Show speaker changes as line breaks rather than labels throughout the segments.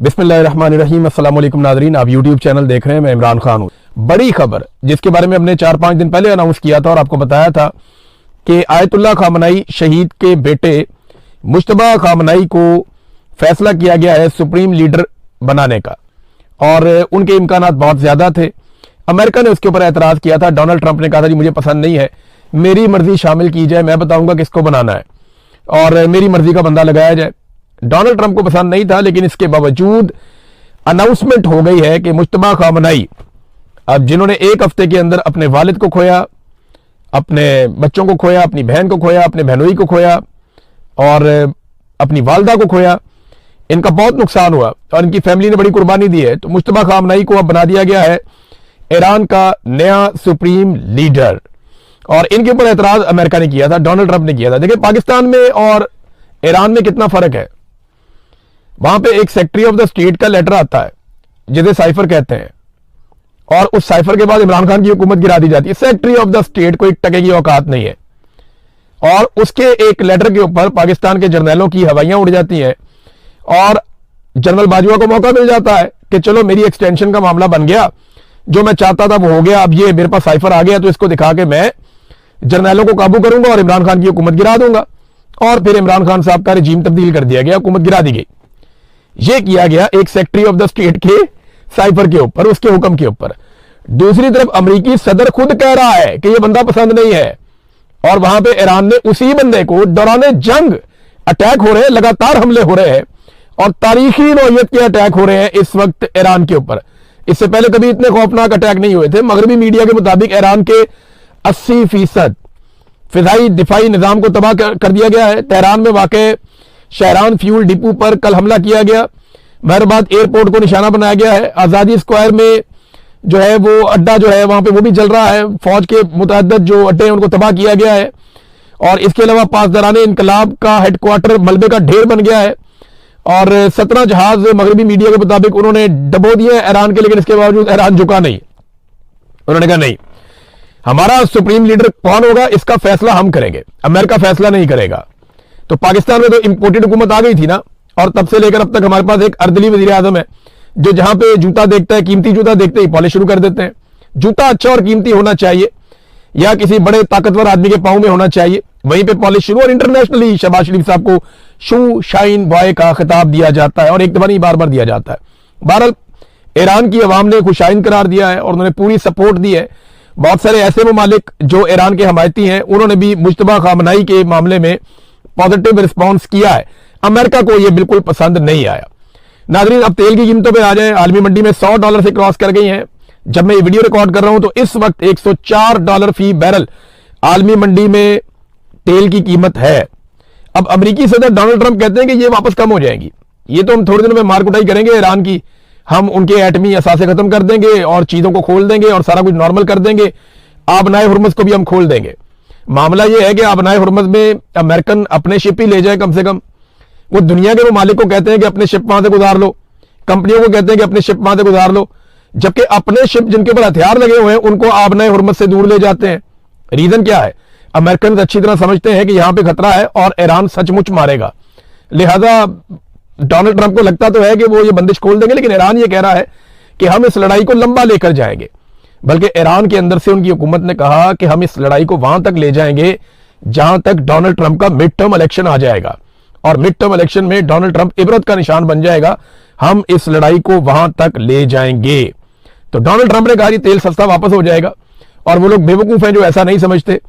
बिस्मिल्लाहिर्रहमानिर्रहीम। अस्सलाम वालेकुम नाज़रीन, आप यूट्यूब चैनल देख रहे हैं। मैं इमरान खान हूँ। बड़ी खबर जिसके बारे में हमने 4-5 दिन पहले अनाउंस किया था और आपको बताया था कि आयतुल्लाह खामनई शहीद के बेटे मुश्तबा खामनई को फैसला किया गया है सुप्रीम लीडर बनाने का और उनके इम्कानात बहुत ज़्यादा थे। अमेरिका ने उसके ऊपर एतराज़ किया था। डोनाल्ड ट्रंप ने कहा था जी मुझे पसंद नहीं है, मेरी मर्जी शामिल की जाए, मैं बताऊंगा किसको बनाना है और मेरी मर्जी का बंदा लगाया जाए। डोनाल्ड ट्रंप को पसंद नहीं था, लेकिन इसके बावजूद अनाउंसमेंट हो गई है कि मुश्तबा खामनई, अब जिन्होंने एक हफ्ते के अंदर अपने वालिद को खोया, अपने बच्चों को खोया, अपनी बहन को खोया, अपने बहनोई को खोया और अपनी वालदा को खोया, इनका बहुत नुकसान हुआ और इनकी फैमिली ने बड़ी कुर्बानी दी है। तो मुश्तबा खामनई को अब बना दिया गया है ईरान का नया सुप्रीम लीडर और इनके ऊपर एतराज अमेरिका ने किया था, डोनाल्ड ट्रंप ने किया था। देखिए पाकिस्तान में और ईरान में कितना फर्क है। वहां पे एक सेक्रेटरी ऑफ द स्टेट का लेटर आता है जिसे साइफर कहते हैं और उस साइफर के बाद इमरान खान की हुकूमत गिरा दी जाती है। सेक्रेटरी ऑफ द स्टेट को एक टके की औकात नहीं है और उसके एक लेटर के ऊपर पाकिस्तान के जर्नैलों की हवाइयां उड़ जाती हैं और जनरल बाजवा को मौका मिल जाता है कि चलो मेरी एक्सटेंशन का मामला बन गया, जो मैं चाहता था वो हो गया, अब ये मेरे पास साइफर आ गया तो इसको दिखा के मैं जर्नैलों को काबू करूंगा और इमरान खान की हुकूमत गिरा दूंगा। और फिर इमरान खान साहब का रजीम तब्दील कर दिया गया, हुकूमत गिरा दी गई। यह किया गया एक सेक्रेटरी ऑफ द स्टेट के साइफर के ऊपर, उसके हुक्म के ऊपर। दूसरी तरफ अमेरिकी सदर खुद कह रहा है कि यह बंदा पसंद नहीं है और वहां पे ईरान ने उसी बंदे को दौरान जंग अटैक हो रहे हैं, लगातार हमले हो रहे हैं और तारीखी नौयत के अटैक हो रहे हैं इस वक्त ईरान के ऊपर। इससे पहले कभी इतने खौफनाक अटैक नहीं हुए थे। मगरबी मीडिया के मुताबिक ईरान के 80% फिजाई दिफाई निजाम को तबाह कर दिया गया है। तेहरान में वाक़े शहरान फ्यूल डिपो पर कल हमला किया गया। महरबाद एयरपोर्ट को निशाना बनाया गया है। आज़ादी स्क्वायर में जो है वो अड्डा जो है वहां पे वो भी जल रहा है। फौज के मुतअद्दिद जो अड्डे हैं उनको तबाह किया गया है और इसके अलावा पासदारान इनकलाब का हेडक्वार्टर मलबे का ढेर बन गया है और 17 जहाज मगरबी मीडिया के मुताबिक उन्होंने डबो दिए ईरान के, लेकिन इसके बावजूद ईरान झुका नहीं। उन्होंने कहा नहीं, हमारा सुप्रीम लीडर कौन होगा इसका फैसला हम करेंगे, अमेरिका फैसला नहीं करेगा। तो पाकिस्तान में तो इंपोर्टेड हुकूमत आ गई थी ना और तब से लेकर अब तक हमारे पास एक अर्दली वजीर आजम है जो जहां पे जूता देखता है, कीमती जूता देखते ही पॉलिश शुरू कर देते हैं। जूता अच्छा और कीमती होना चाहिए या किसी बड़े ताकतवर आदमी के पांव में होना चाहिए, वहीं पे पॉलिश शुरू। और इंटरनेशनली शहबाज शरीफ साहब को शू शाइन बॉय का खिताब दिया जाता है और एक दफा नहीं बार बार दिया जाता है। बहरहाल ईरान की अवाम ने खुशाइन करार दिया है और उन्होंने पूरी सपोर्ट दी है। बहुत सारे ऐसे ममालिक जो ईरान के हमायती हैं उन्होंने भी मुश्तबा खामनई के मामले में पॉजिटिव रिस्पॉन्स किया है। अमेरिका को यह बिल्कुल पसंद नहीं आया। नाज़रीन, अब तेल की कीमतों पे आ जाए। आलमी मंडी में $100 से क्रॉस कर गई हैं। जब मैं ये वीडियो रिकॉर्ड कर रहा हूं तो इस वक्त $104 फी बैरल आलमी मंडी में तेल की कीमत है। अब अमेरिकी सदर डोनाल्ड ट्रंप कहते हैं कि ये वापस कम हो जाएंगी, ये तो हम थोड़े दिनों में मार कुटाई करेंगे ईरान की, हम उनके एटमी असासे खत्म कर देंगे और चीजों को खोल देंगे और सारा कुछ नॉर्मल कर देंगे। आबनाए हुर्मुज़ को भी हम खोल देंगे। मामला यह है कि आबनाए हुर्मुज़ में अमेरिकन अपने शिप ही ले जाए कम से कम। वो दुनिया के मालिक को कहते हैं कि अपने शिप वहां से गुजार लो, कंपनियों को कहते हैं कि अपने शिप वहां से गुजार लो, जबकि अपने शिप जिनके ऊपर हथियार लगे हुए हैं उनको आबनाए हुर्मुज़ से दूर ले जाते हैं। रीजन क्या है? अमेरिकन अच्छी तरह समझते हैं कि यहां पे खतरा है और ईरान सचमुच मारेगा। लिहाजा डोनाल्ड ट्रंप को लगता तो है कि वो ये बंदिश खोल देंगे, लेकिन ईरान ये कह रहा है कि हम इस लड़ाई को लंबा लेकर जाएंगे। बल्कि ईरान के अंदर से उनकी हुकूमत ने कहा कि हम इस लड़ाई को वहां तक ले जाएंगे जहां तक डोनाल्ड ट्रंप का मिड टर्म इलेक्शन आ जाएगा और मिड टर्म इलेक्शन में डोनाल्ड ट्रंप इबरत का निशान बन जाएगा। हम इस लड़ाई को वहां तक ले जाएंगे। तो डोनाल्ड ट्रंप ने कहा कि तेल सस्ता वापस हो जाएगा और वो लोग बेवकूफ हैं जो ऐसा नहीं समझते।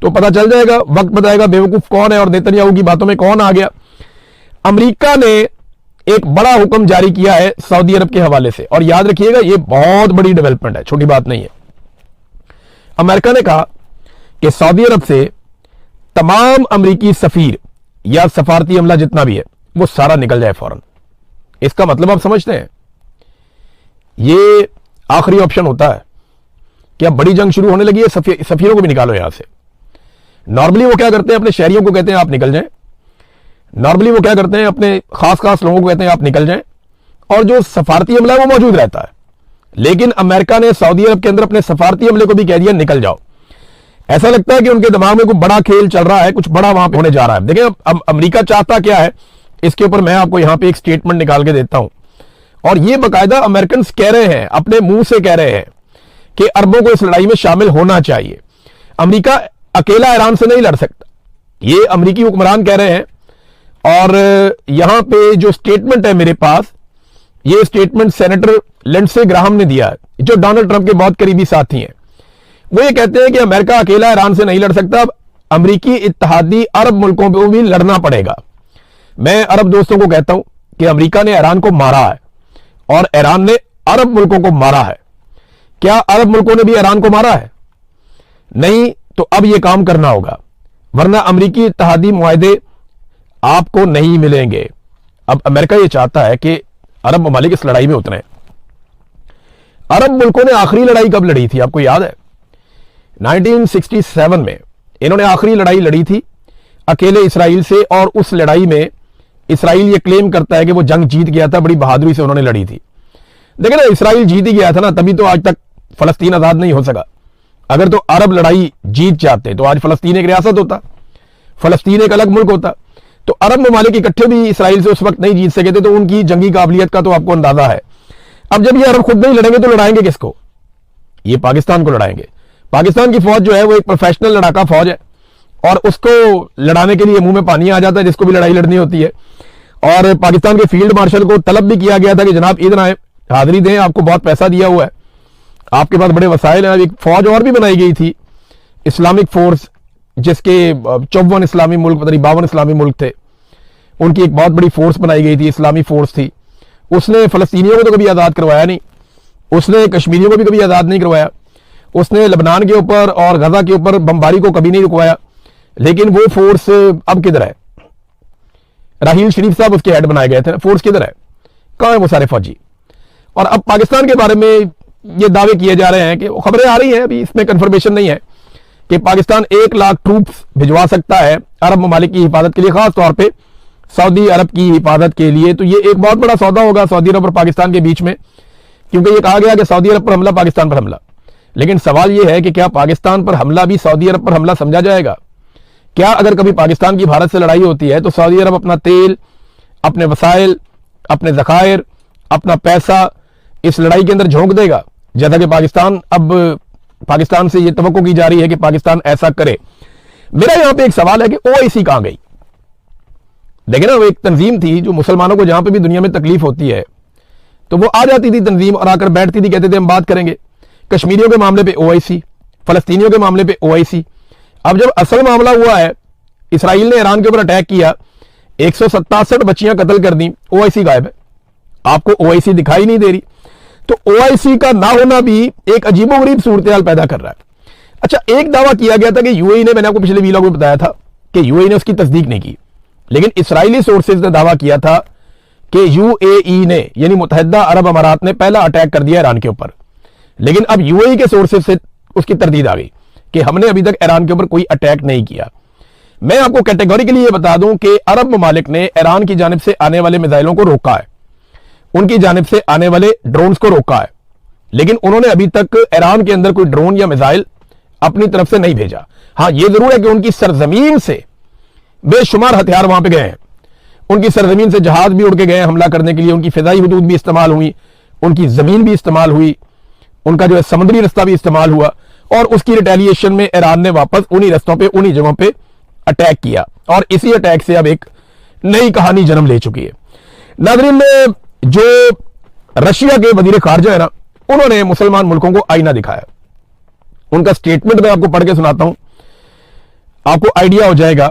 तो पता चल जाएगा, वक्त बताएगा बेवकूफ कौन है और नेतन्याहू की बातों में कौन आ गया। अमेरिका ने एक बड़ा हुक्म जारी किया है सऊदी अरब के हवाले से और याद रखिएगा ये बहुत बड़ी डेवलपमेंट है, छोटी बात नहीं है। अमेरिका ने कहा कि सऊदी अरब से तमाम अमेरिकी सफीर या सफारती अमला जितना भी है वो सारा निकल जाए फौरन। इसका मतलब आप समझते हैं ये आखिरी ऑप्शन होता है कि अब बड़ी जंग शुरू होने लगी है, सफीरों को भी निकालो यहां से। नॉर्मली वो क्या करते हैं, अपने शहरियों को कहते हैं आप निकल जाएं। नॉर्मली वो क्या करते हैं, अपने खास लोगों को कहते हैं आप निकल जाएं और जो सफारती अमला है वो मौजूद रहता है। लेकिन अमेरिका ने सऊदी अरब के अंदर अपने सफारती अमले को भी कह दिया निकल जाओ। ऐसा लगता है कि उनके दिमाग में कोई बड़ा खेल चल रहा है, कुछ बड़ा वहां पे होने जा रहा है। देखिए अब अमेरिका चाहता क्या है, इसके ऊपर मैं आपको यहां पे एक स्टेटमेंट निकाल के देता हूं। और ये बाकायदा अमेरिकन कह रहे हैं, अपने मुंह से कह रहे हैं कि अरबों को इस लड़ाई में शामिल होना चाहिए। अमेरिका अकेला ईरान से नहीं लड़ सकता, ये अमेरिकी हुक्मरान कह रहे हैं। और यहां पे जो स्टेटमेंट है मेरे पास, ये स्टेटमेंट सेनेटर लिंडसे ग्राहम ने दिया है, जो डोनाल्ड ट्रंप के बहुत करीबी साथी हैं। वो ये कहते हैं कि अमेरिका अकेला ईरान से नहीं लड़ सकता, अब अमेरिकी इत्तेहादी अरब मुल्कों को भी लड़ना पड़ेगा। मैं अरब दोस्तों को कहता हूं कि अमेरिका ने ईरान को मारा है और ईरान ने अरब मुल्कों को मारा है। क्या अरब मुल्कों ने भी ईरान को मारा है? नहीं। तो अब यह काम करना होगा, वरना अमेरिकी इत्तेहादी मुआहदे आपको नहीं मिलेंगे। अब अमेरिका यह चाहता है कि अरब ममालिक इस लड़ाई में उतरे। अरब मुल्कों ने आखिरी लड़ाई कब लड़ी थी, आपको याद है? 1967 में इन्होंने आखिरी लड़ाई लड़ी थी अकेले इसराइल से, और उस लड़ाई में इसराइल ये क्लेम करता है कि वो जंग जीत गया था, बड़ी बहादुरी से उन्होंने लड़ी थी। देखिए ना, इसराइल जीत ही गया था ना, तभी तो आज तक फलस्तीन आजाद नहीं हो सका। अगर तो अरब लड़ाई जीत जाते तो आज फलस्तीन एक रियासत होता, फलस्तीन एक अलग मुल्क होता। तो अरब ममालिक इकट्ठे भी इसराइल से उस वक्त नहीं जीत सके थे, तो उनकी जंगी काबिलियत का तो आपको अंदाजा है। अब जब ये अरब खुद नहीं लड़ेंगे तो लड़ाएंगे किसको? ये पाकिस्तान को लड़ाएंगे। पाकिस्तान की फौज जो है वो एक प्रोफेशनल लड़ाका फौज है, और उसको लड़ाने के लिए मुंह में पानी आ जाता है जिसको भी लड़ाई लड़नी होती है। और पाकिस्तान के फील्ड मार्शल को तलब भी किया गया था कि जनाब इधर आए, हाजिरी दें, आपको बहुत पैसा दिया हुआ है, आपके पास बड़े वसाइल हैं। एक फौज और भी बनाई गई थी, इस्लामिक फोर्स, जिसके 54 इस्लामी मुल्क, पता नहीं 52 इस्लामी मुल्क थे, उनकी एक बहुत बड़ी फोर्स बनाई गई थी, इस्लामी फोर्स थी। उसने फलस्तीनियों को तो कभी आज़ाद करवाया नहीं, उसने कश्मीरियों को भी कभी आज़ाद नहीं करवाया, उसने लबनान के ऊपर और गजा के ऊपर बमबारी को कभी नहीं रुकवाया। लेकिन वो फोर्स अब किधर है? राहील शरीफ साहब उसके हेड बनाए गए थे, फोर्स किधर है? कहां है वो सारे फौजी? और अब पाकिस्तान के बारे में ये दावे किए जा रहे हैं कि खबरें आ रही हैं, अभी इसमें कंफर्मेशन नहीं है, कि पाकिस्तान 1 लाख ट्रूप्स भिजवा सकता है अरब ममालिक की हिफाजत के लिए, खास तौर पे सऊदी अरब की हिफाजत के लिए। तो ये एक बहुत बड़ा सौदा होगा सऊदी अरब और पाकिस्तान के बीच में, क्योंकि ये कहा गया कि सऊदी अरब पर हमला, पाकिस्तान पर हमला। लेकिन सवाल यह है कि क्या पाकिस्तान पर हमला भी सऊदी अरब पर हमला समझा जाएगा? क्या अगर कभी पाकिस्तान की भारत से लड़ाई होती है तो सऊदी अरब अपना तेल, अपने वसाइल, अपने ज़खायर, अपना पैसा इस लड़ाई के अंदर झोंक देगा? जैसा कि पाकिस्तान से यह तवक्को की जा रही है कि पाकिस्तान ऐसा करे। मेरा यहां पे एक सवाल है कि ओआईसी कहां गई? देखिए ना, वो एक तंजीम थी जो मुसलमानों को जहां पे भी दुनिया में तकलीफ होती है तो वो आ जाती थी तंजीम और आकर बैठती थी, कहते थे हम बात करेंगे। कश्मीरियों के मामले पे ओआईसी, फलस्तीनियों के मामले पे ओआईसी। अब जब असल मामला हुआ है, इसराइल ने ईरान के ऊपर अटैक किया, 167 बच्चियां कत्ल कर दी, ओआईसी गायब है, आपको ओआईसी दिखाई नहीं दे रही। तो ओआईसी का ना होना भी एक अजीबोगरीब सूरत-ए-हाल पैदा कर रहा है। अच्छा, एक दावा किया गया था कि यूएई ने, मैंने आपको पिछले वीलॉग में बताया था कि यूएई ने उसकी तस्दीक नहीं की, लेकिन इसराइली सोर्सेज ने दावा किया था कि यूएई ने, यानी मुत्तहिदा अरब अमारात ने पहला अटैक कर दिया ईरान के ऊपर। लेकिन अब यूएई के सोर्सेज से उसकी तरदीद आ गई कि हमने अभी तक ईरान के ऊपर कोई अटैक नहीं किया। मैं आपको कैटेगोरिकली ये बता दूं कि अरब ममालिक ने ईरान की जानिब से आने वाले मिसाइलों को रोका है, उनकी जानिब से आने वाले ड्रोन्स को रोका है, लेकिन उन्होंने अभी तक ईरान के अंदर कोई ड्रोन या मिसाइल अपनी तरफ से नहीं भेजा। हां, यह जरूर है कि उनकी सरजमीन से बेशुमार हथियार वहां पे गए हैं, उनकी सरजमीन से जहाज भी उड़ के गए हमला करने के लिए, उनकी फिजाई हदूद भी इस्तेमाल हुई, उनकी जमीन भी इस्तेमाल हुई, उनका जो है समुद्री रास्ता भी इस्तेमाल हुआ, और उसकी रिटेलिएशन में ईरान ने वापस उन्हीं रास्तों पे, उन्हीं जगहों पे अटैक किया, और इसी अटैक से अब एक नई कहानी जन्म ले चुकी है। नाज़रीन, जो रशिया के वजीर खारजा है ना, उन्होंने मुसलमान मुल्कों को आईना दिखाया। उनका स्टेटमेंट मैं आपको पढ़ के सुनाता हूं, आपको आइडिया हो जाएगा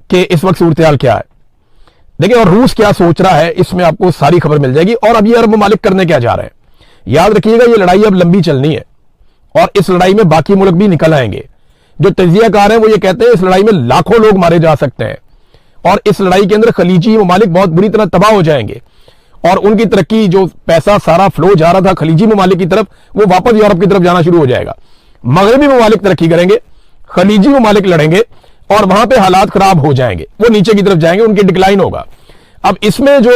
कि इस वक्त सूरत-ए-हाल क्या है। देखिए, और रूस क्या सोच रहा है, इसमें आपको सारी खबर मिल जाएगी। और अब ये अरब ममालिक करने क्या जा रहे हैं, याद रखिएगा, ये लड़ाई अब लंबी चलनी है, और इस लड़ाई में बाकी मुल्क भी निकल आएंगे। जो तजियाकार हैं वो ये कहते हैं इस लड़ाई में लाखों लोग मारे जा सकते हैं, और इस लड़ाई के अंदर खलीजी ममालिक बहुत बुरी तरह तबाह हो जाएंगे, और उनकी तरक्की, जो पैसा सारा फ्लो जा रहा था खलीजी ममालिक की तरफ, वो वापस यूरोप की तरफ जाना शुरू हो जाएगा। मगरबी ममालिक तरक्की करेंगे, खलीजी ममालिक लड़ेंगे, और वहां पे हालात खराब हो जाएंगे, वो नीचे की तरफ जाएंगे, उनकी डिक्लाइन होगा। अब इसमें जो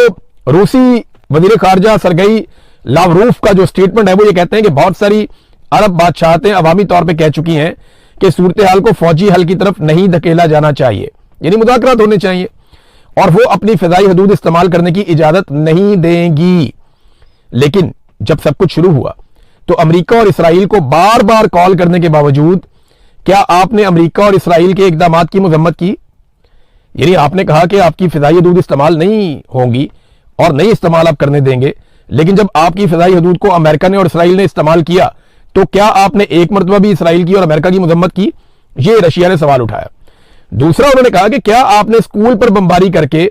रूसी वजीर खारजा सरगई लावरूफ का जो स्टेटमेंट है, वो ये कहते हैं कि बहुत सारी अरब बादशाहतें अवामी तौर पे कह चुकी हैं कि सूरत-ए-हाल को फौजी हल की तरफ नहीं धकेला जाना चाहिए, यानी मुज़ाकरात होने चाहिए, और वो अपनी फिजाई हदूद इस्तेमाल करने की इजाजत नहीं देंगी। लेकिन जब सब कुछ शुरू हुआ तो अमेरिका और इसराइल को बार बार कॉल करने के बावजूद क्या आपने अमेरिका और इसराइल के इकदामात की मजम्मत की? यानी आपने कहा कि आपकी फिजाई हदूद इस्तेमाल नहीं होंगी और नहीं इस्तेमाल आप करने देंगे, लेकिन जब आपकी फिजाई हदूद को अमेरिका ने और इसराइल ने इस्तेमाल किया तो क्या आपने एक मरतबा भी इसराइल की और अमेरिका की मजम्मत की? ये रशिया ने सवाल उठाया। दूसरा, उन्होंने कहा कि क्या आपने स्कूल पर बमबारी करके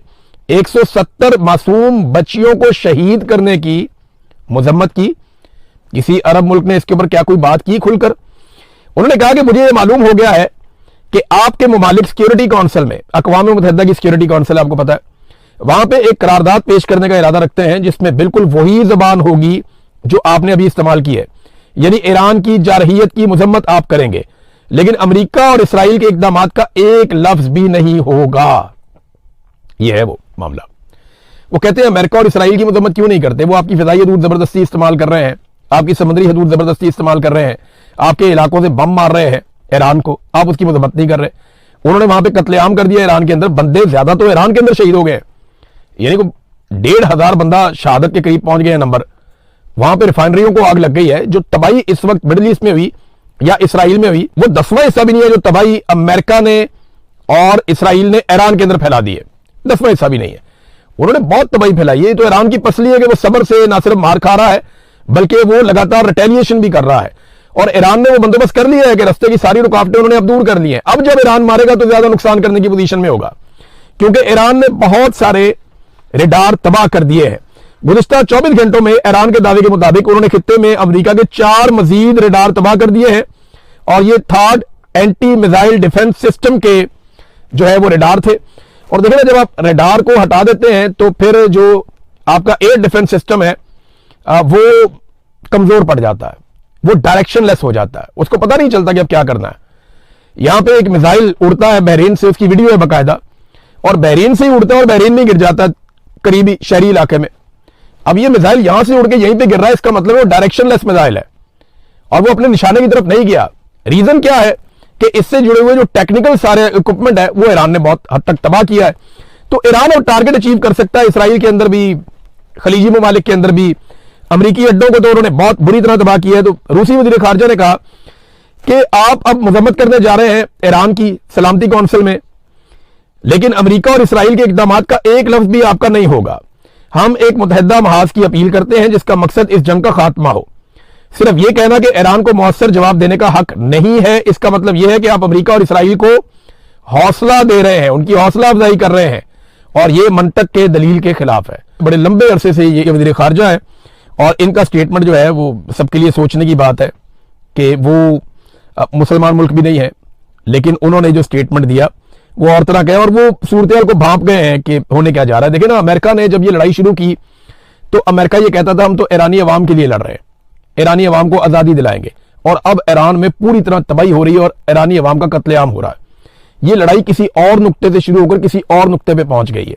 170 मासूम बच्चियों को शहीद करने की मजम्मत की? किसी अरब मुल्क ने इसके ऊपर क्या कोई बात की खुलकर? उन्होंने कहा कि मुझे यह मालूम हो गया है कि आपके मुमालिक सिक्योरिटी काउंसिल में, अक़वाम मुत्तहिदा की सिक्योरिटी काउंसिल आपको पता है, वहां पे एक करारदाद पेश करने का इरादा रखते हैं जिसमें बिल्कुल वही जबान होगी जो आपने अभी इस्तेमाल की है, यानी ईरान की जारहियत की मजम्मत आप करेंगे, लेकिन अमेरिका और इसराइल के इकदामात का एक लफ्ज भी नहीं होगा। यह है वो मामला। वो कहते हैं अमेरिका और इसराइल की मजम्मत क्यों नहीं करते? वो आपकी फिजाई हदूद जबरदस्ती इस्तेमाल कर रहे हैं, आपकी समुद्री हदूद जबरदस्ती इस्तेमाल कर रहे हैं, आपके इलाकों से बम मार रहे हैं ईरान को, आप उसकी मजम्मत नहीं कर रहे। उन्होंने वहां पे कत्लेआम कर दिया ईरान के अंदर, बंदे ज्यादा तो ईरान के अंदर शहीद हो गए, यानी को 1,500 बंदा शहादत के करीब पहुंच गए नंबर। वहां पे रिफाइनरियों को आग लग गई है। जो तबाही इस वक्त मिडिल ईस्ट में हुई या इसराइल में हुई, वो 10वां हिस्सा भी नहीं है जो तबाही अमेरिका ने और इसराइल ने ईरान के अंदर फैला दी है, 10वां हिस्सा भी नहीं है। उन्होंने बहुत तबाही फैलाई है। तो ईरान की पसली है कि वो सब्र से ना सिर्फ मार खा रहा है बल्कि वो लगातार रिटेलिएशन भी कर रहा है, और ईरान ने वो बंदोबस्त कर लिया है कि रास्ते की सारी रुकावटें उन्होंने अब दूर कर ली हैं। अब जब ईरान मारेगा तो ज्यादा नुकसान करने की पोजीशन में होगा, क्योंकि ईरान ने बहुत सारे रेडार तबाह कर दिए हैं। गुज़िश्ता 24 घंटों में ईरान के दावे के मुताबिक उन्होंने खित्ते में अमेरिका के 4 मजीद रेडार तबाह कर दिए हैं, और ये third anti missile defence system के जो है वो रेडार थे। और देखिए ना, जब आप रेडार को हटा देते हैं तो फिर जो आपका एयर डिफेंस सिस्टम है वो कमजोर पड़ जाता है, वो डायरेक्शनलेस हो जाता है, उसको पता नहीं चलता कि अब क्या करना है। यहां पे एक मिसाइल उड़ता है बहरीन से, उसकी वीडियो है बाकायदा, और बहरीन से ही उड़ता है और बहरीन में गिर जाता है करीबी शहरी इलाके में। अब ये मिसाइल यहां से उड़ के यहीं पे गिर रहा है, इसका मतलब वो डायरेक्शनलेस मिसाइल है और वो अपने निशाने की तरफ नहीं गया। रीजन क्या है कि इससे जुड़े हुए जो टेक्निकल सारे इक्विपमेंट है वो ईरान ने बहुत हद तक तबाह किया है। तो ईरान अब टारगेट अचीव कर सकता है इसराइल के अंदर भी, खलीजी ममालिक के अंदर भी। अमेरिकी अड्डों को तो उन्होंने बहुत बुरी तरह तबाह किया है। तो रूसी वज़ीर खारजा ने कहा कि आप अब मजम्मत करने जा रहे हैं ईरान की सलामती काउंसिल में, लेकिन अमेरिका और इसराइल के इकदामात का एक लफ्ज भी आपका नहीं होगा। हम एक मुत्तहिदा महाज की अपील करते हैं जिसका मकसद इस जंग का खात्मा हो। सिर्फ यह कहना कि ईरान को मौसर जवाब देने का हक नहीं है, इसका मतलब यह है कि आप अमेरिका और इसराइल को हौसला दे रहे हैं, उनकी हौसला अफजाई कर रहे हैं, और यह मंतक के दलील के खिलाफ है। बड़े लंबे अरसे से ये वज़ीर खारजा है और इनका स्टेटमेंट जो है वो सबके लिए सोचने की बात है कि वो मुसलमान मुल्क भी नहीं है, लेकिन उन्होंने जो स्टेटमेंट दिया वो और तरह का है, और वो सूरत को भांप गए हैं कि होने क्या जा रहा है। देखिए ना, अमेरिका ने जब ये लड़ाई शुरू की तो अमेरिका ये कहता था हम तो ईरानी अवाम के लिए लड़ रहे हैं, ईरानी अवाम को आज़ादी दिलाएंगे, और अब ईरान में पूरी तरह तबाही हो रही है और ईरानी अवाम का कत्लेआम हो रहा है। ये लड़ाई किसी और नुक्ते से शुरू होकर किसी और नुक्ते पे पहुंच गई है।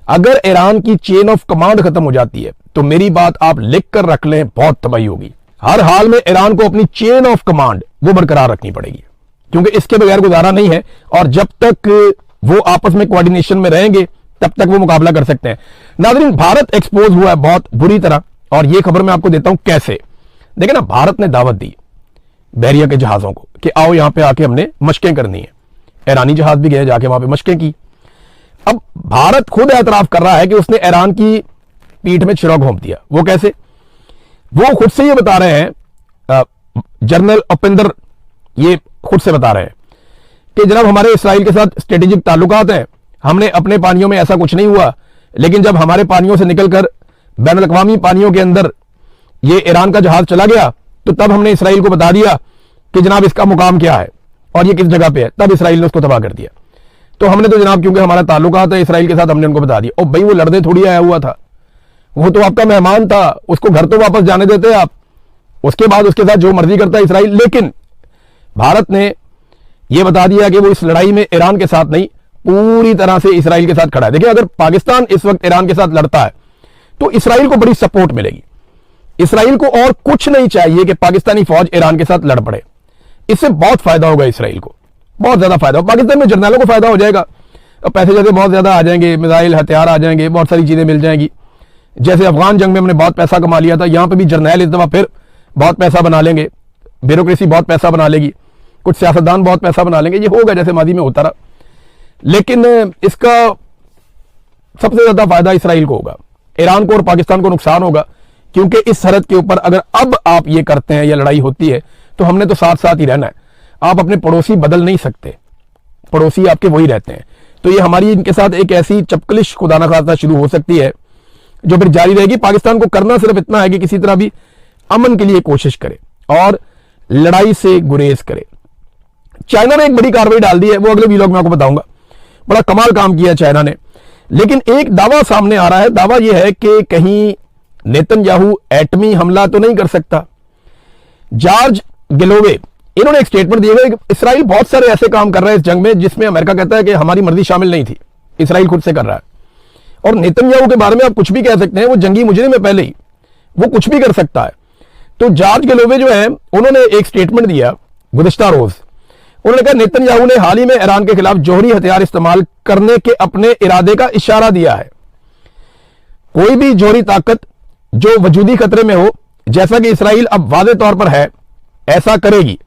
अगर ईरान की चेन ऑफ कमांड खत्म हो जाती है तो मेरी बात आप लिख कर रख लें, बहुत तबाही होगी। हर हाल में ईरान को अपनी चेन ऑफ कमांड वो बरकरार रखनी पड़ेगी, क्योंकि इसके बगैर गुजारा नहीं है, और जब तक वो आपस में कोऑर्डिनेशन में रहेंगे तब तक वो मुकाबला कर सकते हैं। नाज़रीन, भारत एक्सपोज हुआ है बहुत बुरी तरह, और ये खबर मैं आपको देता हूं कैसे। देखिए ना, भारत ने दावत दी बहरिया के जहाजों को कि आओ यहां पे आके हमने मशकें करनी है। ईरानी जहाज भी गए, जाके वहां पे मशकें की। अब भारत खुद एतराफ कर रहा है कि उसने ईरान की पीठ में छिरा घोंप दिया। वो कैसे? वो खुद से ये बता रहे हैं, जनरल उपेंद्र ये खुद से बता रहे हैं कि जनाब हमारे इसराइल के साथ स्ट्रेटेजिक ताल्लुकात हैं, हमने अपने पानियों में ऐसा कुछ नहीं हुआ, लेकिन जब हमारे पानियों से निकलकर बैनुल अक़वामी पानियों के अंदर ये ईरान का जहाज चला गया तो तब हमने इसराइल को बता दिया कि जनाब इसका मुकाम क्या है और ये किस जगह पे है, तब इसराइल ने उसको तबाह कर दिया। तो हमने तो जनाब क्योंकि हमारा ताल्लुकात है इसराइल के साथ, हमने उनको बता दिया। और भाई वो लड़ने थोड़ी आया हुआ था, वो तो आपका मेहमान था, उसको घर तो वापस जाने देते आप, उसके बाद उसके साथ जो मर्जी करता है इसराइल। लेकिन भारत ने यह बता दिया कि वो इस लड़ाई में ईरान के साथ नहीं, पूरी तरह से इसराइल के साथ खड़ा है। देखिए, अगर पाकिस्तान इस वक्त ईरान के साथ लड़ता है तो इसराइल को बड़ी सपोर्ट मिलेगी। इसराइल को और कुछ नहीं चाहिए कि पाकिस्तानी फौज ईरान के साथ लड़ पड़े, इससे बहुत फायदा होगा इसराइल को, बहुत ज्यादा फायदा होगा। पाकिस्तान में जर्नलों को फायदा हो जाएगा, पैसे जैसे बहुत ज्यादा आ जाएंगे, मिसाइल हथियार आ जाएंगे, बहुत सारी चीजें मिल जाएंगी। जैसे अफगान जंग में हमने बहुत पैसा कमा लिया था, यहां पे भी जर्नैल इस दफा फिर बहुत पैसा बना लेंगे, ब्यूरोक्रेसी बहुत पैसा बना लेगी, कुछ सियासतदान बहुत पैसा बना लेंगे, ये होगा जैसे मादी में होता रहा। लेकिन इसका सबसे ज्यादा फायदा इसराइल को होगा, ईरान को और पाकिस्तान को नुकसान होगा, क्योंकि इस सरहद के ऊपर अगर अब आप ये करते हैं या लड़ाई होती है तो हमने तो साथ साथ ही रहना है। आप अपने पड़ोसी बदल नहीं सकते, पड़ोसी आपके वही रहते हैं। तो ये हमारी इनके साथ एक ऐसी चपकलिश खुदा ना खास्ता शुरू हो सकती है जो फिर जारी रहेगी। पाकिस्तान को करना सिर्फ इतना है कि किसी तरह भी अमन के लिए कोशिश करे और लड़ाई से गुरेज करे। चाइना ने एक बड़ी कार्रवाई डाल दी है, वो अगले वीलॉग में आपको बताऊंगा। बड़ा कमाल काम किया चाइना ने। लेकिन एक दावा सामने आ रहा है, दावा यह है कि कहीं नेतन्याहू एटमी हमला तो नहीं कर सकता। जॉर्ज गिलोवे इन्होंने एक स्टेटमेंट दिया है कि इसराइल बहुत सारे ऐसे काम कर रहा है इस जंग में जिसमें अमेरिका कहता है कि हमारी मर्जी शामिल नहीं थी, इसराइल खुद से कर रहा है। और नेतन्याहू के बारे में आप कुछ भी कह सकते हैं, वो जंगी मुजरिम है पहले ही, वो कुछ भी कर सकता है। तो जॉर्ज गिलोवे जो है उन्होंने एक स्टेटमेंट दिया गुज़िश्ता रोज। उन्होंने कहा नेतन्याहू ने हाल ही में ईरान के खिलाफ जौहरी हथियार इस्तेमाल करने के अपने इरादे का इशारा दिया है। कोई भी जौहरी ताकत जो वजूदी खतरे में हो, जैसा कि इसराइल अब वादे तौर पर है, ऐसा करेगी,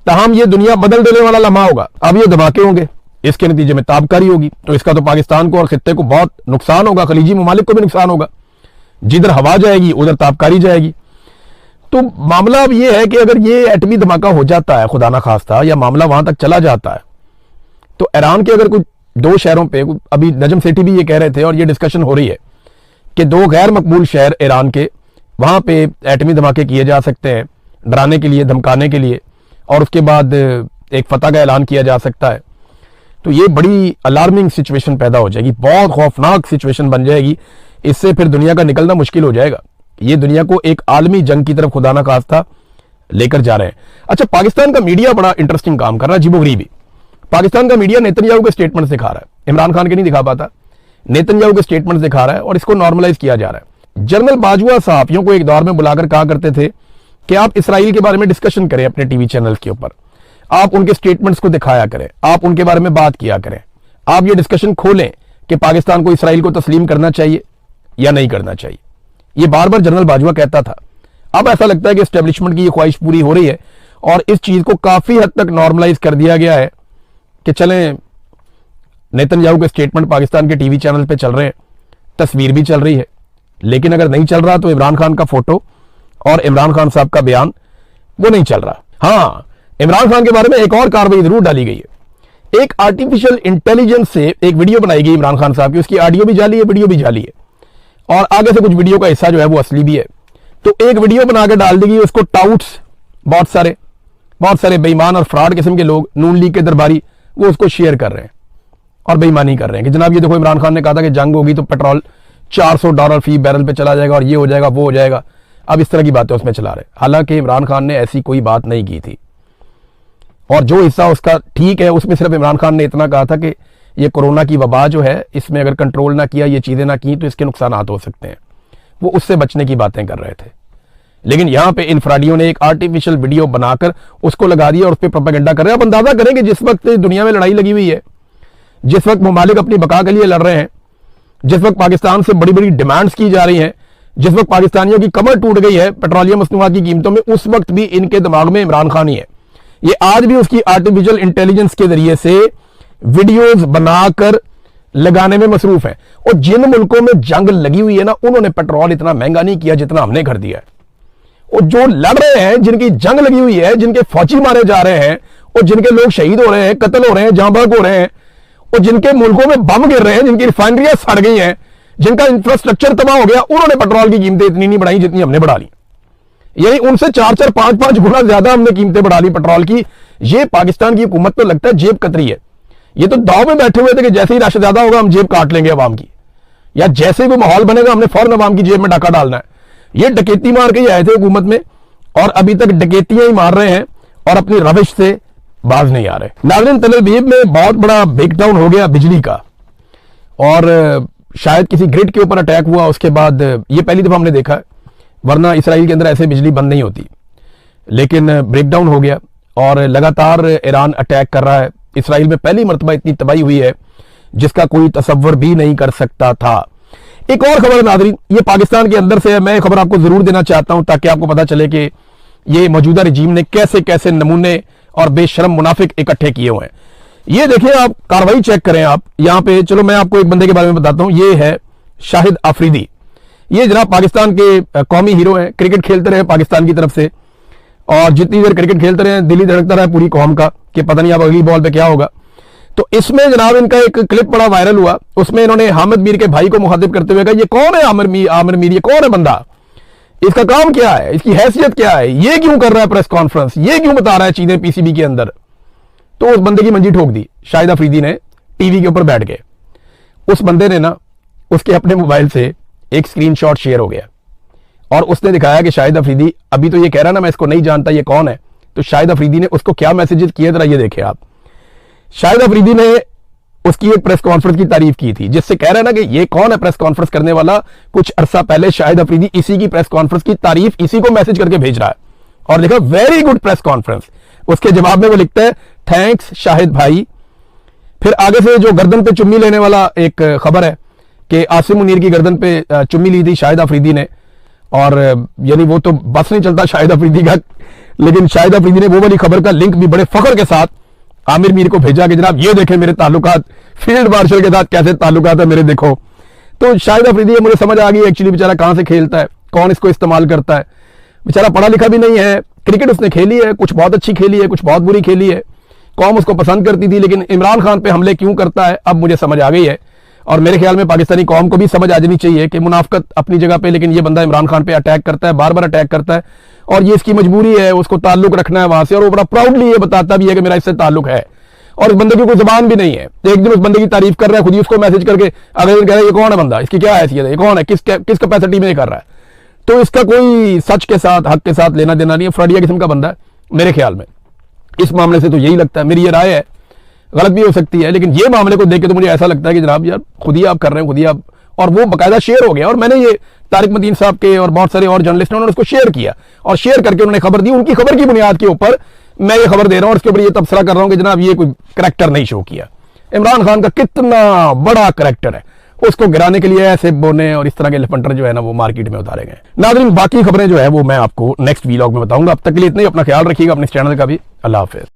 तमाम ये दुनिया बदल देने वाला लम्हा होगा। अब ये धमाके होंगे, इसके नतीजे में ताबकारी होगी, तो इसका तो पाकिस्तान को और खित्ते को बहुत नुकसान होगा, खलीजी ममालिक को भी नुकसान होगा। जिधर हवा जाएगी उधर ताबकारी जाएगी। तो मामला अब यह है कि अगर ये एटमी धमाका हो जाता है खुदा ना खास्ता, या मामला वहां तक चला जाता है, तो ईरान के अगर कुछ दो शहरों पे, अभी नजम सेठी भी ये कह रहे थे और ये डिस्कशन हो रही है कि दो गैर मकबूल शहर ईरान के, वहां पे एटमी धमाके किए जा सकते हैं डराने के लिए, धमकाने के लिए, और उसके बाद एक फतह का ऐलान किया जा सकता है। तो ये बड़ी अलार्मिंग सिचुएशन पैदा हो जाएगी, बहुत खौफनाक सिचुएशन बन जाएगी। इससे फिर दुनिया का निकलना मुश्किल हो जाएगा। ये दुनिया को एक आलमी जंग की तरफ खुदा ना खास्ता लेकर जा रहे हैं। अच्छा, पाकिस्तान का मीडिया बड़ा इंटरेस्टिंग काम कर रहा है, अजीबोगरीबी। पाकिस्तान का मीडिया नेतन्याहू के स्टेटमेंट दिखा रहा है, इमरान खान के नहीं दिखा पाता, नेतन्याहू के स्टेटमेंट दिखा रहा है और इसको नॉर्मलाइज किया जा रहा है। जनरल बाजवा सहाफियों को एक दौर में बुलाकर कहा करते थे कि आप इसराइल के बारे में डिस्कशन करें अपने टीवी चैनल के ऊपर, आप उनके स्टेटमेंट्स को दिखाया करें, आप उनके बारे में बात किया करें, आप ये डिस्कशन खोलें कि पाकिस्तान को इसराइल को तस्लीम करना चाहिए या नहीं करना चाहिए। ये बार बार जनरल बाजवा कहता था। अब ऐसा लगता है कि एस्टेब्लिशमेंट की ये ख्वाहिश पूरी हो रही है और इस चीज को काफी हद तक नॉर्मलाइज कर दिया गया है कि चलें, नेतन्याहू के स्टेटमेंट पाकिस्तान के टीवी चैनल पे चल रहे हैं, तस्वीर भी चल रही है, लेकिन अगर नहीं चल रहा तो इमरान खान का फोटो और इमरान खान साहब का बयान वो नहीं चल रहा। हाँ, इमरान खान के बारे में एक और कार्रवाई जरूर डाली गई है। एक आर्टिफिशियल इंटेलिजेंस से एक वीडियो बनाई गई इमरान खान साहब की, उसकी ऑडियो भी जाली है, वीडियो भी जाली है, और आगे से कुछ वीडियो का हिस्सा जो है वो असली भी है। तो एक वीडियो बना के डाल दी गई, उसको टाउट्स बहुत सारे बेईमान और फ्रॉड किस्म के लोग, नून लीग के दरबारी, वो उसको शेयर कर रहे हैं और बेईमानी कर रहे हैं कि जनाब ये देखो, इमरान खान ने कहा था कि जंग होगी तो पेट्रोल $400 फी बैरल पे चला जाएगा और ये हो जाएगा, वो हो जाएगा। अब इस तरह की बातें उसमें चला रहे, हालांकि इमरान खान ने ऐसी कोई बात नहीं की थी। और जो हिस्सा उसका ठीक है, उसमें सिर्फ इमरान खान ने इतना कहा था कि ये कोरोना की वबा जो है, इसमें अगर कंट्रोल ना किया, ये चीजें ना की, तो इसके नुकसानात हो सकते हैं। वो उससे बचने की बातें कर रहे थे। लेकिन यहां पे इन फ्राडियों ने एक आर्टिफिशियल वीडियो बनाकर उसको लगा दिया और उस पर प्रोपेगेंडा कर रहे हैं। आप अंदाजा करें कि जिस वक्त दुनिया में लड़ाई लगी हुई है, जिस वक्त ममालिक अपनी बका के लिए लड़ रहे हैं, जिस वक्त पाकिस्तान से बड़ी बड़ी डिमांड्स की जा रही हैं, जिस वक्त पाकिस्तानियों की कमर टूट गई है पेट्रोलियम मसनूआत की कीमतों में, उस वक्त भी इनके दिमाग में इमरान खान ही है। ये आज भी उसकी आर्टिफिशियल इंटेलिजेंस के जरिए से वीडियोस बनाकर लगाने में मसरूफ है। और जिन मुल्कों में जंग लगी हुई है ना, उन्होंने पेट्रोल इतना महंगा नहीं किया जितना हमने कर दिया है। और जो लड़ रहे हैं, जिनकी जंग लगी हुई है, जिनके फौजी मारे जा रहे हैं, और जिनके लोग शहीद हो रहे हैं, कत्ल हो रहे हैं, जांबाग हो रहे हैं, और जिनके मुल्कों में बम गिर रहे हैं, जिनकी रिफाइनरियां सड़ गई हैं, जिनका इंफ्रास्ट्रक्चर तबाह हो गया, उन्होंने पेट्रोल की कीमतें इतनी नहीं बढ़ाई जितनी हमने बढ़ा ली। यानी उनसे 4-4, 5-5 गुना ज्यादा हमने कीमतें बढ़ा ली पेट्रोल की। ये पाकिस्तान की हुकूमत तो लगता है जेब कतरी है। ये तो दाव में बैठे हुए थे कि जैसे ही रश ज्यादा होगा हम जेब काट लेंगे अवाम की, या जैसे ही वो माहौल बनेगा हमने फौरन अवाम की जेब में डाका डालना है। ये डकैती मार के ही आए थे हुकूमत में, और अभी तक डकैतियां ही मार रहे हैं और अपनी रविश से बाज नहीं आ रहे। नाज़रीन, तल अवीव में बहुत बड़ा ब्रेकडाउन हो गया बिजली का, और शायद किसी ग्रिड के ऊपर अटैक हुआ। उसके बाद ये पहली दफा हमने देखा है, वरना इसराइल के अंदर ऐसे बिजली बंद नहीं होती, लेकिन ब्रेकडाउन हो गया और लगातार ईरान अटैक कर रहा है। इसराइल में पहली मरतबा इतनी तबाही हुई है जिसका कोई तसव्वुर भी नहीं कर सकता था। एक और खबर है नाज़रीन, ये पाकिस्तान के अंदर से है, मैं खबर आपको जरूर देना चाहता हूं ताकि आपको पता चले कि ये मौजूदा रजीम ने कैसे कैसे नमूने और बेशरम मुनाफिक इकट्ठे किए हुए हैं। ये देखिए, आप कार्रवाई चेक करें। आप यहां पे, चलो मैं आपको एक बंदे के बारे में बताता हूं, ये है शाहिद आफरीदी। ये जनाब पाकिस्तान के कौमी हीरो हैं, क्रिकेट खेलते रहे पाकिस्तान की तरफ से, और जितनी देर क्रिकेट खेलते रहे दिल्ली धड़कता रहा पूरी कौम का कि पता नहीं अब अगली बॉल पे क्या होगा। तो इसमें जनाब इनका एक क्लिप बड़ा वायरल हुआ, उसमें इन्होंने हामिद मीर के भाई को मुखातिब करते हुए कहा, ये कौन है आमिर मीर, ये कौन है बंदा, इसका काम क्या है, इसकी हैसियत क्या है, ये क्यों कर रहा है प्रेस कॉन्फ्रेंस, ये क्यों बता रहा है चीजें पीसीबी के अंदर। तो उस बंदे की मंजी ठोक दी शाहिद अफरीदी ने टीवी के ऊपर बैठ के। उस बंदे ने ना उसके अपने मोबाइल से एक स्क्रीनशॉट शेयर हो गया और उसने दिखाया कि शाहिद अफरीदी, अभी तो ये कह रहा ना मैं इसको नहीं जानता ये कौन है, तो शाहिद अफरीदी ने उसको क्या मैसेजेस किए जरा ये देखें आप। शाहिद अफरीदी ने उसकी एक प्रेस कॉन्फ्रेंस की तारीफ की थी, जिससे कह रहा है ना कि ये कौन है प्रेस कॉन्फ्रेंस करने वाला। कुछ अरसा पहले शाहिद अफरीदी इसी की प्रेस कॉन्फ्रेंस की तारीफ इसी को मैसेज करके भेज रहा है और लिखा वेरी गुड प्रेस कॉन्फ्रेंस। उसके जवाब में वो लिखता है थैंक्स शाहिद भाई। फिर आगे से जो गर्दन पे चुम्मी लेने वाला एक खबर है कि आसिम मुनीर की गर्दन पे चुम्मी ली थी शाहिद अफरीदी ने, और यानी वो तो बस नहीं चलता शाहिद अफरीदी का, लेकिन शाहिद अफरीदी ने वो वाली खबर का लिंक भी बड़े फख्र के साथ आमिर मीर को भेजा कि जनाब ये देखें मेरे ताल्लुकात फील्ड मार्शल के साथ कैसे ताल्लुकात है मेरे, देखो। तो शाहिद अफरीदी मुझे समझ आ गई एक्चुअली बेचारा कहां से खेलता है, कौन इसको इस्तेमाल करता है। बेचारा पढ़ा लिखा भी नहीं है, क्रिकेट उसने खेली है, कुछ बहुत अच्छी खेली है, कुछ बहुत बुरी खेली है, कौम उसको पसंद करती थी, लेकिन इमरान खान पे हमले क्यों करता है अब मुझे समझ आ गई है। और मेरे ख्याल में पाकिस्तानी कौम को भी समझ आ जानी चाहिए कि मुनाफकत अपनी जगह पे, लेकिन ये बंदा इमरान खान पे अटैक करता है, बार बार अटैक करता है, और ये इसकी मजबूरी है, उसको ताल्लुक रखना है वहां से, और वो बड़ा प्राउडली ये बताता भी है कि मेरा इससे ताल्लुक है, और इस बंदे की कोई जुबान भी नहीं है। एक दिन उस बंदे की तारीफ कर रहा है, खुद ही उसको मैसेज करके अगले दिन कह रहा है ये कौन है बंदा, इसकी क्या हैसियत है, ये कौन है, किस कैपेसिटी में कर रहा है। तो इसका कोई सच के साथ हक के साथ लेना देना नहीं है, फ्रॉडिया किस्म का बंदा है मेरे ख्याल में। इस मामले से तो यही लगता है, मेरी ये राय है, गलत भी हो सकती है, लेकिन ये मामले को देख के तो मुझे ऐसा लगता है कि जनाब यार खुद ही आप कर रहे हैं, खुद ही आप। और वो बाकायदा शेयर हो गया, और मैंने ये तारिक मदीन साहब के और बहुत सारे और जर्नलिस्ट ने उन्होंने उसको शेयर किया, और शेयर करके उन्होंने खबर दी। उनकी खबर की बुनियाद के ऊपर मैं ये खबर दे रहा हूं, उसके ऊपर ये तबसरा कर रहा हूं कि जनाब ये कोई करैक्टर नहीं शो किया। इमरान खान का कितना बड़ा करैक्टर है, उसको गिराने के लिए ऐसे बोने और इस तरह के लफंटर जो है ना वो मार्केट में उतारे गए। नाज़रीन बाकी खबरें जो है वो मैं आपको नेक्स्ट वीलॉग में बताऊंगा। अब तक के लिए इतना ही, अपना ख्याल रखिएगा, अपने चैनल का भी। अल्लाह हाफिज।